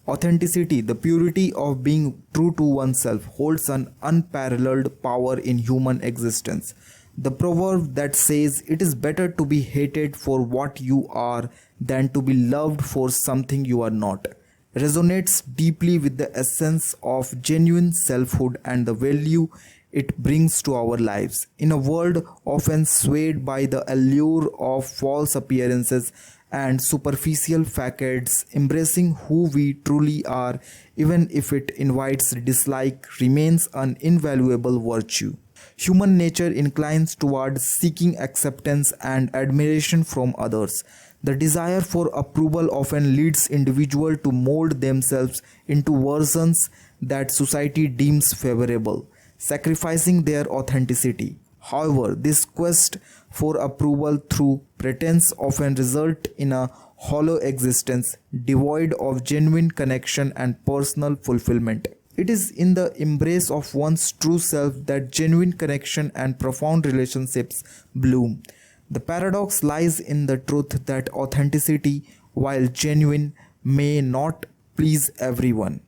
Authenticity, the purity of being true to oneself, holds an unparalleled power in human existence. The proverb that says it is better to be hated for what you are than to be loved for something you are not resonates deeply with the essence of genuine selfhood and the value it brings to our lives. In a world often swayed by the allure of false appearances and superficial facades, embracing who we truly are, even if it invites dislike, remains an invaluable virtue. Human nature inclines towards seeking acceptance and admiration from others. The desire for approval often leads individuals to mold themselves into versions that society deems favorable, sacrificing their authenticity. However, this quest for approval through pretense often results in a hollow existence devoid of genuine connection and personal fulfillment. It is in the embrace of one's true self that genuine connection and profound relationships bloom. The paradox lies in the truth that authenticity, while genuine, may not please everyone.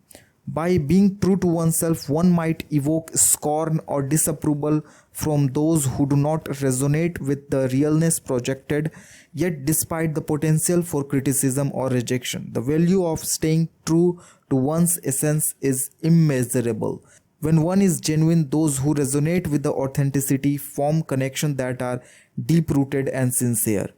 By being true to oneself, one might evoke scorn or disapproval from those who do not resonate with the realness projected, yet, despite the potential for criticism or rejection, the value of staying true to one's essence is immeasurable. When one is genuine, those who resonate with the authenticity form connections that are deep rooted and sincere.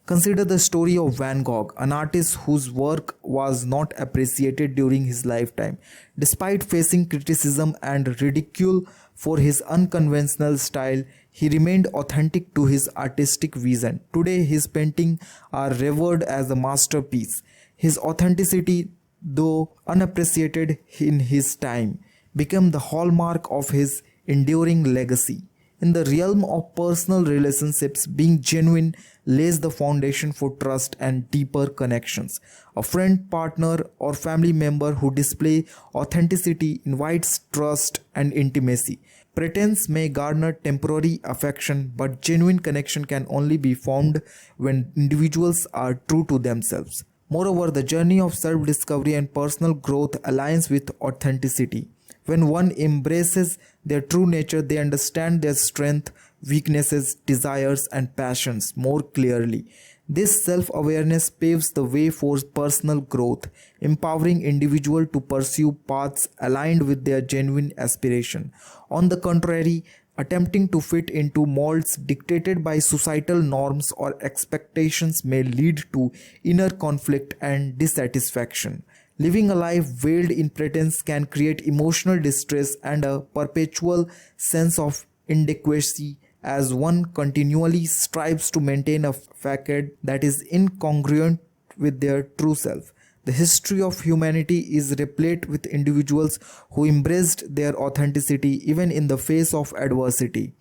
Consider the story of Van Gogh, an artist whose work was not appreciated during his lifetime. Despite facing criticism and ridicule for his unconventional style, he remained authentic to his artistic vision. Today, his paintings are revered as a masterpiece. His authenticity, though unappreciated in his time, became the hallmark of his enduring legacy. In the realm of personal relationships, being genuine lays the foundation for trust and deeper connections. A friend, partner, or family member who display authenticity invites trust and intimacy. Pretense may garner temporary affection, but genuine connection can only be found when individuals are true to themselves. Moreover, the journey of self-discovery and personal growth aligns with authenticity. When one embraces their true nature, they understand their strengths, weaknesses, desires, and passions more clearly. This self-awareness paves the way for personal growth, empowering individuals to pursue paths aligned with their genuine aspiration. On the contrary, attempting to fit into molds dictated by societal norms or expectations may lead to inner conflict and dissatisfaction. Living a life veiled in pretense can create emotional distress and a perpetual sense of inadequacy as one continually strives to maintain a facade that is incongruent with their true self. The history of humanity is replete with individuals who embraced their authenticity even in the face of adversity.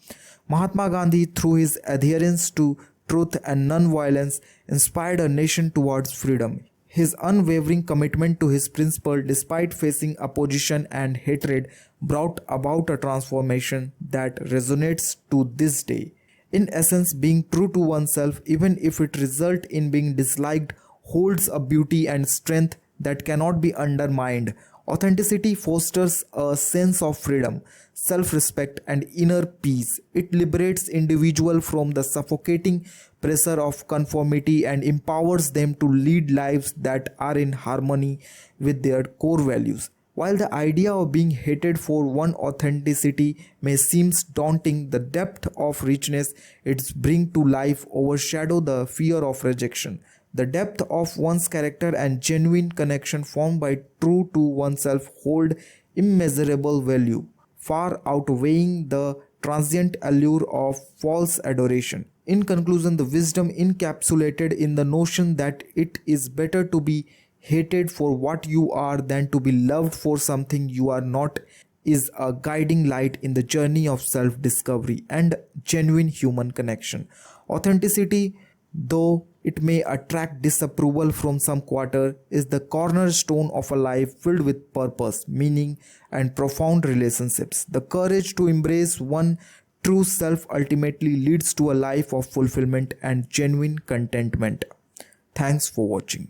Mahatma Gandhi, through his adherence to truth and non-violence, inspired a nation towards freedom. His unwavering commitment to his principle, despite facing opposition and hatred, brought about a transformation that resonates to this day. In essence, being true to oneself, even if it results in being disliked, holds a beauty and strength that cannot be undermined. Authenticity fosters a sense of freedom, self-respect, and inner peace. It liberates individuals from the suffocating pressure of conformity and empowers them to lead lives that are in harmony with their core values. While the idea of being hated for one's authenticity may seem daunting, the depth of richness it brings to life overshadows the fear of rejection. The depth of one's character and genuine connection formed by true to oneself hold immeasurable value, far outweighing the transient allure of false adoration. In conclusion, the wisdom encapsulated in the notion that it is better to be hated for what you are than to be loved for something you are not is a guiding light in the journey of self-discovery and genuine human connection. Authenticity, though it may attract disapproval from some quarter, is the cornerstone of a life filled with purpose, meaning, and profound relationships. The courage to embrace one true self ultimately leads to a life of fulfillment and genuine contentment. Thanks for watching.